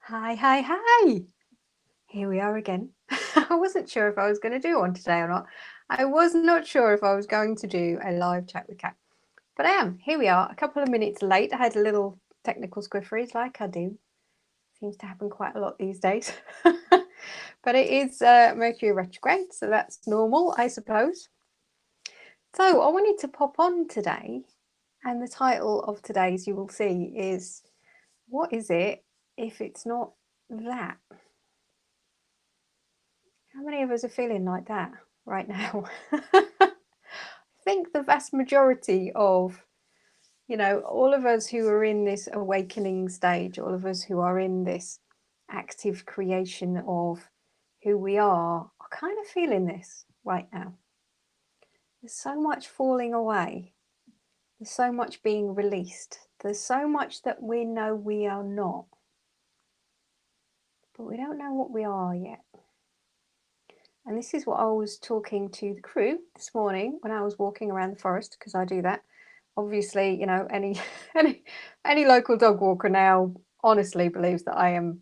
Hi, hi, hi. Here we are again. I wasn't sure if I was going to do one today or not. I was not sure if I was going to do a live chat with Kat, but I am. Here we are, a couple of minutes late. I had a little technical squiffery, like I do. Seems to happen quite a lot these days. But it is Mercury retrograde, so that's normal, I suppose. So I wanted to pop on today, and the title of today's, you will see, is What is it if it's not that? How many of us are feeling like that right now? I think the vast majority of, all of us who are in this awakening stage, all of us who are in this active creation of who we are kind of feeling this right now. There's so much falling away. There's so much being released. There's so much that we know we are not, but we don't know what we are yet. And this is what I was talking to the crew this morning when I was walking around the forest, because I do that. Obviously, any any local dog walker now honestly believes that I am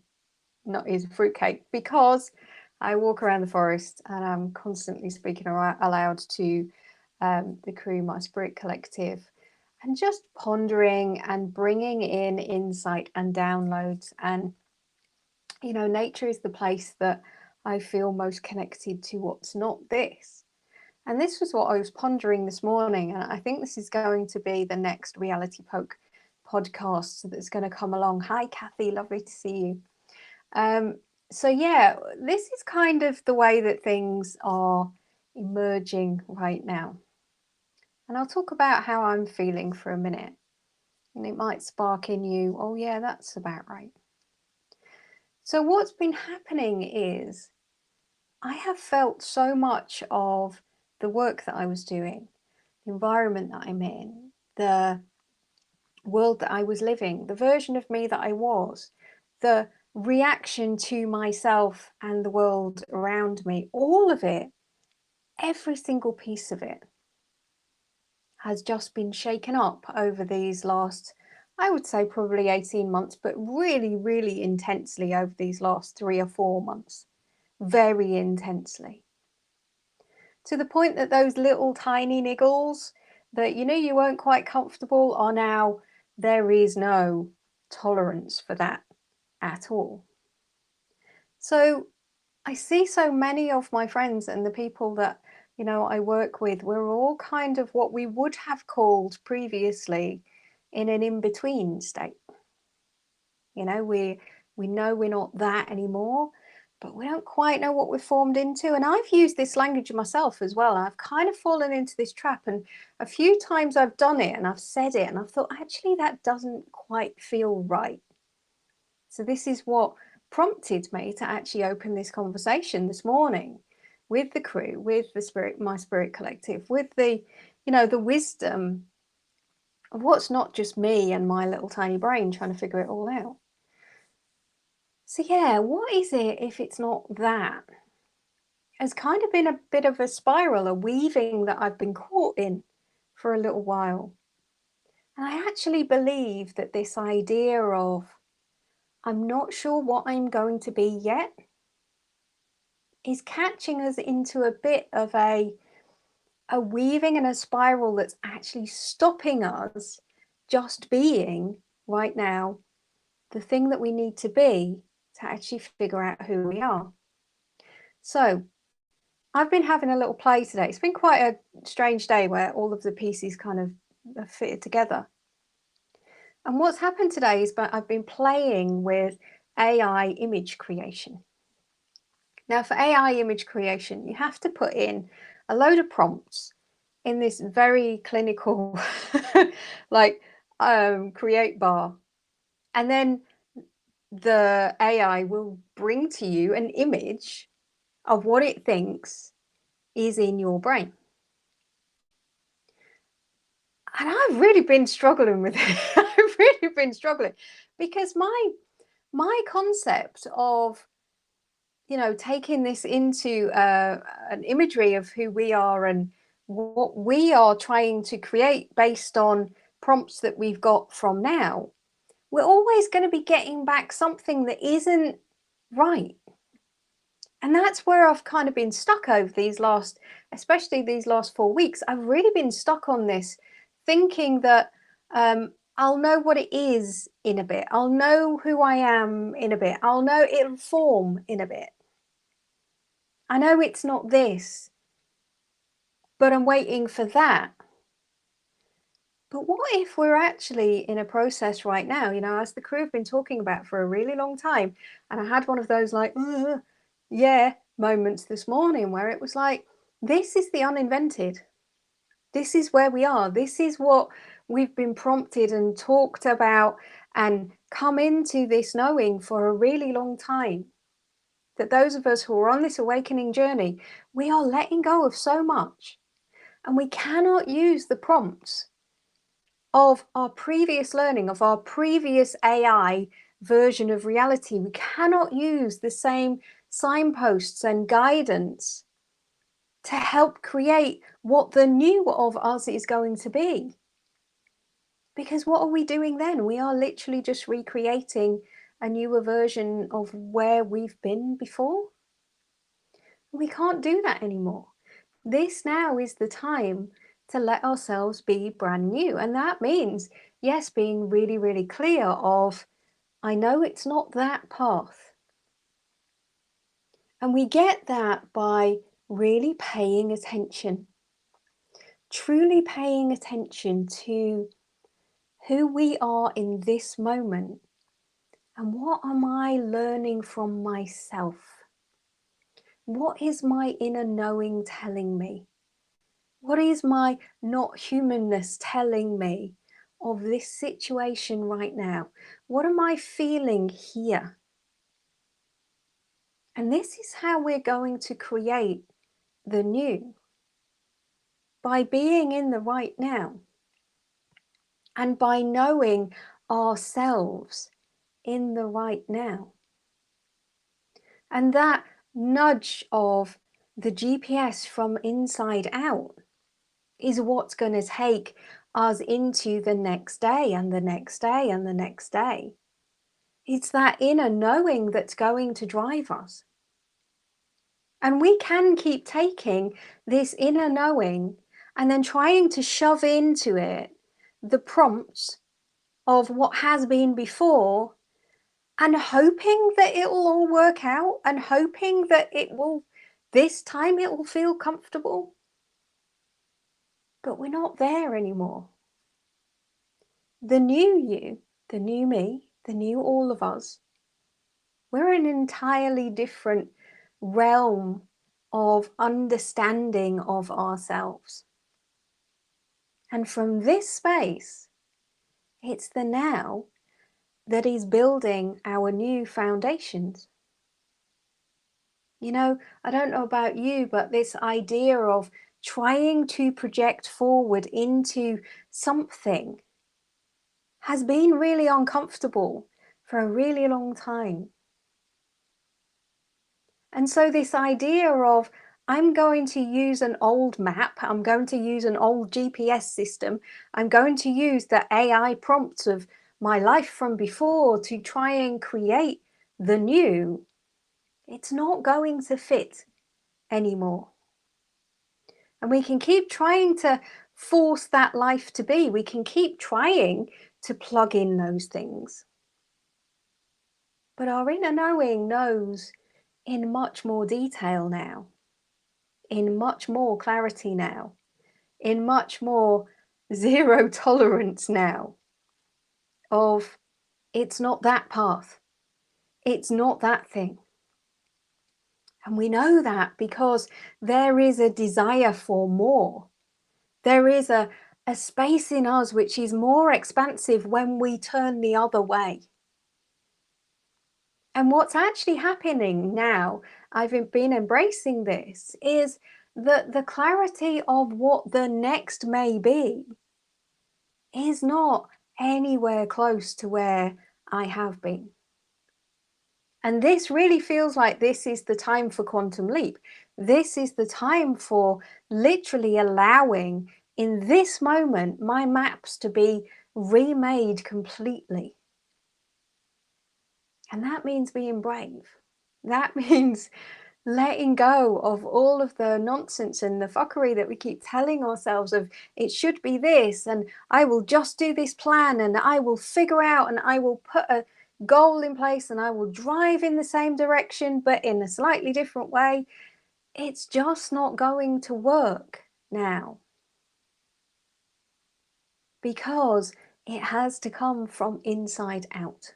not his fruitcake, because I walk around the forest and I'm constantly speaking aloud to the crew, my spirit collective, and just pondering and bringing in insight and downloads. And nature is the place that I feel most connected to what's not this. And this was what I was pondering this morning. And I think this is going to be the next Reality Poke podcast that's going to come along. Hi, Kathy. Lovely to see you. So, yeah, this is kind of the way that things are emerging right now. And I'll talk about how I'm feeling for a minute. And it might spark in you, oh, yeah, that's about right. So, what's been happening is I have felt so much of the work that I was doing, the environment that I'm in, the world that I was living, the version of me that I was, the reaction to myself and the world around me, all of it, every single piece of it has just been shaken up over these last, I would say probably 18 months, but really, really intensely over these last 3 or 4 months, very intensely. To the point that those little tiny niggles that you weren't quite comfortable are now, there is no tolerance for that at all. So I see so many of my friends and the people that I work with, we're all kind of what we would have called previously in an in-between state. We know we're not that anymore, but we don't quite know what we're formed into. And I've used this language myself as well. I've kind of fallen into this trap, and a few times I've done it and I've said it and I've thought, actually, that doesn't quite feel right. So this is what prompted me to actually open this conversation this morning with the crew, with my spirit collective, with the wisdom of what's not just me and my little tiny brain trying to figure it all out. So yeah, what is it if it's not that? It's kind of been a bit of a spiral, a weaving that I've been caught in for a little while. And I actually believe that this idea of I'm not sure what I'm going to be yet is catching us into a bit of a weaving and a spiral that's actually stopping us just being right now the thing that we need to be to actually figure out who we are. So I've been having a little play today. It's been quite a strange day where all of the pieces kind of are fitted together. And what's happened today is I've been playing with AI image creation. Now, for AI image creation, you have to put in a load of prompts in this very clinical, create bar. And then the AI will bring to you an image of what it thinks is in your brain. And I've really been struggling with it. I've really been struggling because my concept of taking this into an imagery of who we are and what we are trying to create based on prompts that we've got from now we're always going to be getting back something that isn't right. And that's where I've kind of been stuck over especially these last 4 weeks. I've really been stuck on this, thinking that I'll know what it is in a bit. I'll know who I am in a bit. I'll know it'll form in a bit. I know it's not this, but I'm waiting for that. But what if we're actually in a process right now, as the crew have been talking about for a really long time, and I had one of those like, yeah, moments this morning where it was like, this is the uninvented. This is where we are. This is what we've been prompted and talked about and come into this knowing for a really long time. That those of us who are on this awakening journey, we are letting go of so much, and we cannot use the prompts of our previous learning, of our previous AI version of reality. We cannot use the same signposts and guidance to help create what the new of us is going to be. Because what are we doing then? We are literally just recreating a newer version of where we've been before. We can't do that anymore. This now is the time to let ourselves be brand new. And that means, yes, being really, really clear of, I know it's not that path. And we get that by really paying attention, truly paying attention to who we are in this moment and what am I learning from myself? What is my inner knowing telling me? What is my not humanness telling me of this situation right now? What am I feeling here? And this is how we're going to create the new, by being in the right now and by knowing ourselves in the right now. And that nudge of the GPS from inside out is what's going to take us into the next day and the next day and the next day. It's that inner knowing that's going to drive us. And we can keep taking this inner knowing and then trying to shove into it the prompts of what has been before and hoping that it will all work out and hoping that this time it will feel comfortable. But we're not there anymore. The new you, the new me, the new all of us, we're in an entirely different realm of understanding of ourselves. And from this space, it's the now that is building our new foundations. I don't know about you, but this idea of trying to project forward into something has been really uncomfortable for a really long time. And so this idea of, I'm going to use an old map, I'm going to use an old GPS system, I'm going to use the AI prompts of my life from before to try and create the new, it's not going to fit anymore. And we can keep trying to force that life to be. We can keep trying to plug in those things. But our inner knowing knows in much more detail now, in much more clarity now, in much more zero tolerance now of, it's not that path, it's not that thing. And we know that because there is a desire for more. There is a space in us which is more expansive when we turn the other way. And what's actually happening now, I've been embracing this, is that the clarity of what the next may be is not anywhere close to where I have been. And this really feels like this is the time for quantum leap. This is the time for literally allowing, in this moment, my maps to be remade completely. And that means being brave. That means letting go of all of the nonsense and the fuckery that we keep telling ourselves of it should be this, and I will just do this plan, and I will figure out, and I will put a goal in place, and I will drive in the same direction but in a slightly different way. It's just not going to work now, because it has to come from inside out.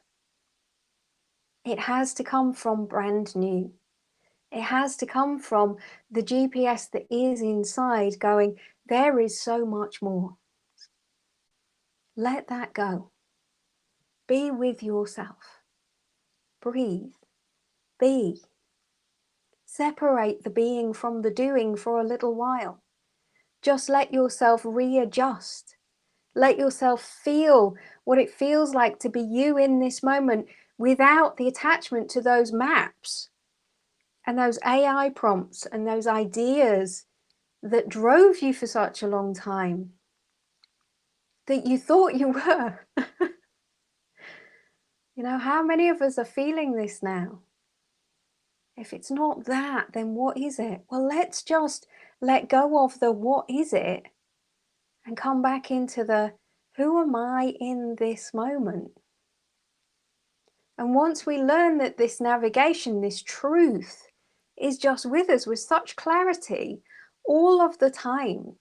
It has to come from brand new. It has to come from the GPS that is inside going, there is so much more. Let that go. Be with yourself. Breathe. Be. Separate the being from the doing for a little while. Just let yourself readjust. Let yourself feel what it feels like to be you in this moment without the attachment to those maps and those AI prompts and those ideas that drove you for such a long time, that you thought you were. You know, how many of us are feeling this now? If it's not that, then what is it? Well, let's just let go of the what is it and come back into the who am I in this moment? And once we learn that this navigation, this truth, is just with us with such clarity all of the time,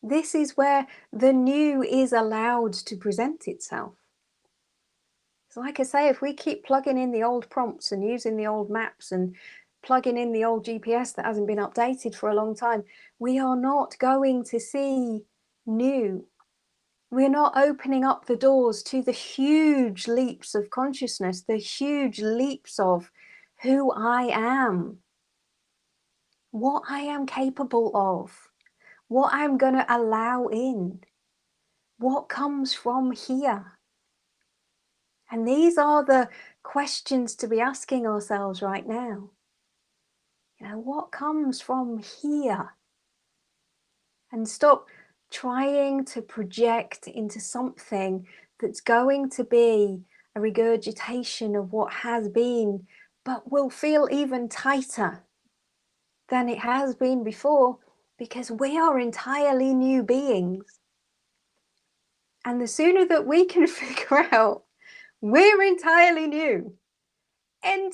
this is where the new is allowed to present itself. So like I say, if we keep plugging in the old prompts and using the old maps and plugging in the old GPS that hasn't been updated for a long time, we are not going to see new. We're not opening up the doors to the huge leaps of consciousness, the huge leaps of who I am, what I am capable of, what I'm going to allow in, what comes from here. And these are the questions to be asking ourselves right now. You know, what comes from here? And stop trying to project into something that's going to be a regurgitation of what has been, but will feel even tighter than it has been before, because we are entirely new beings. And the sooner that we can figure out we're entirely new, and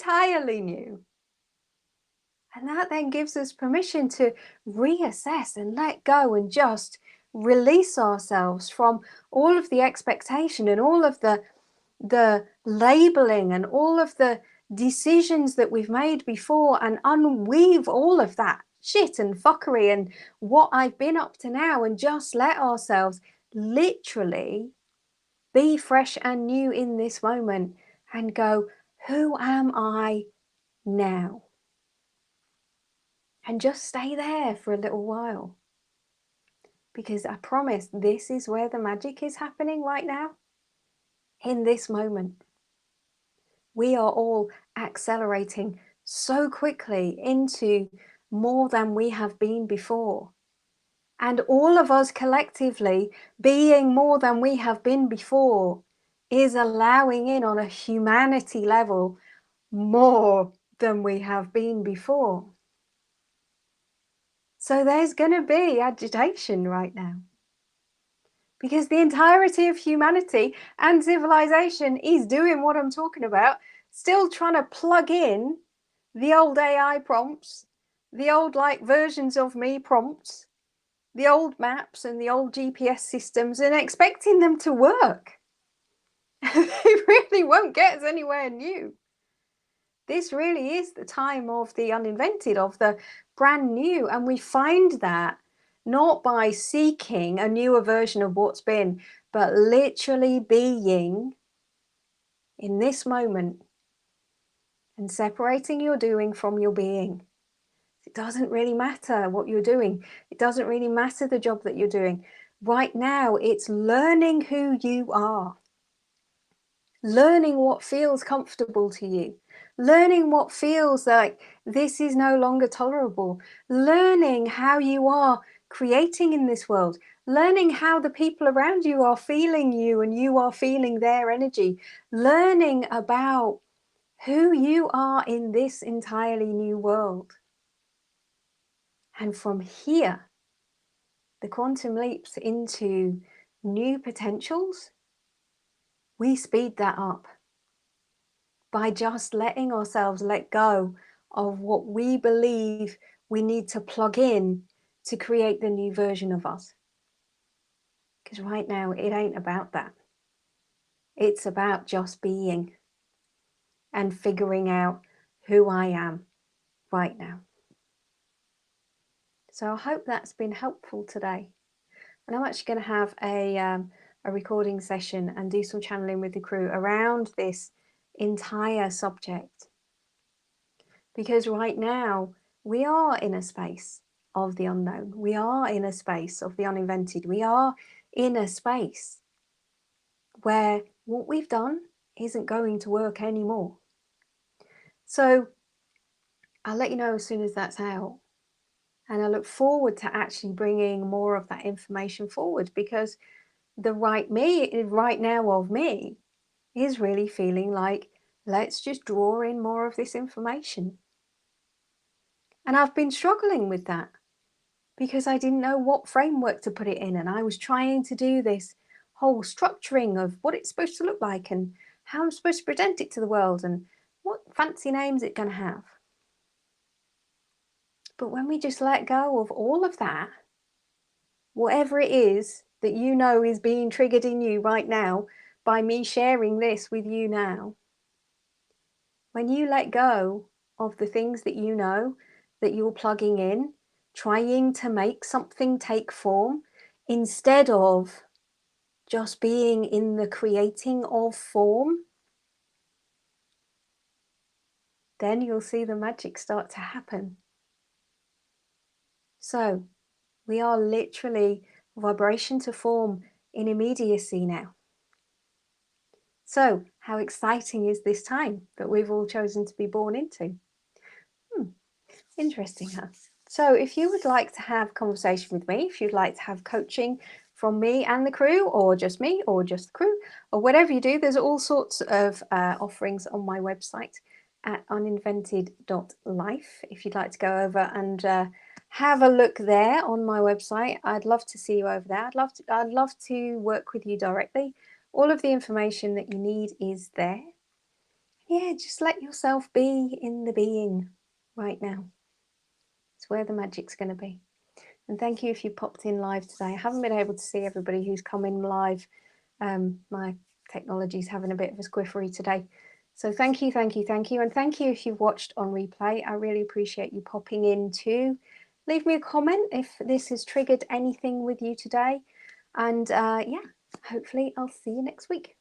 that then gives us permission to reassess and let go and just release ourselves from all of the expectation and all of the labeling and all of the decisions that we've made before, and unweave all of that shit and fuckery and what I've been up to now, and just let ourselves literally be fresh and new in this moment and go, who am I now? And just stay there for a little while, because I promise this is where the magic is happening right now. In this moment, we are all accelerating so quickly into more than we have been before. And all of us collectively being more than we have been before is allowing in on a humanity level more than we have been before. So there's going to be agitation right now, because the entirety of humanity and civilization is doing what I'm talking about, still trying to plug in the old AI prompts, the old like versions of me prompts, the old maps and the old GPS systems, and expecting them to work. They really won't get us anywhere new. This really is the time of the uninvented, of the brand new. And we find that not by seeking a newer version of what's been, but literally being in this moment and separating your doing from your being. It doesn't really matter what you're doing. It doesn't really matter the job that you're doing. Right now, it's learning who you are. Learning what feels comfortable to you. Learning what feels like this is no longer tolerable. Learning how you are creating in this world. learning how the people around you are feeling you and you are feeling their energy, learning about who you are in this entirely new world. And from here, the quantum leaps into new potentials, we speed that up by just letting ourselves let go of what we believe we need to plug in to create the new version of us. Because right now, it ain't about that. It's about just being and figuring out who I am right now. So I hope that's been helpful today. And I'm actually going to have a recording session and do some channeling with the crew around this entire subject. Because right now, we are in a space of the unknown. We are in a space of the uninvented. We are in a space where what we've done isn't going to work anymore. So I'll let you know as soon as that's out. And I look forward to actually bringing more of that information forward, because the right now of me is really feeling like, let's just draw in more of this information. And I've been struggling with that because I didn't know what framework to put it in. And I was trying to do this whole structuring of what it's supposed to look like and how I'm supposed to present it to the world and what fancy names it's going to have. But when we just let go of all of that, whatever it is that you know is being triggered in you right now by me sharing this with you now, when you let go of the things that you know that you're plugging in, trying to make something take form instead of just being in the creating of form, then you'll see the magic start to happen. So we are literally vibration to form in immediacy now. So how exciting is this time that we've all chosen to be born into? Interesting, huh? So if you would like to have a conversation with me, if you'd like to have coaching from me and the crew, or just me, or just the crew, or whatever you do, there's all sorts of offerings on my website at uninvented.life. If you'd like to go over and have a look there on my website, I'd love to see you over there. I'd love to work with you directly. All of the information that you need is there. Yeah, just let yourself be in the being right now. It's where the magic's going to be. And thank you if you popped in live today. I haven't been able to see everybody who's come in live. My technology's having a bit of a squiffery today. So thank you, thank you, thank you. And thank you if you've watched on replay. I really appreciate you popping in too. Leave me a comment if this has triggered anything with you today. And yeah, hopefully I'll see you next week.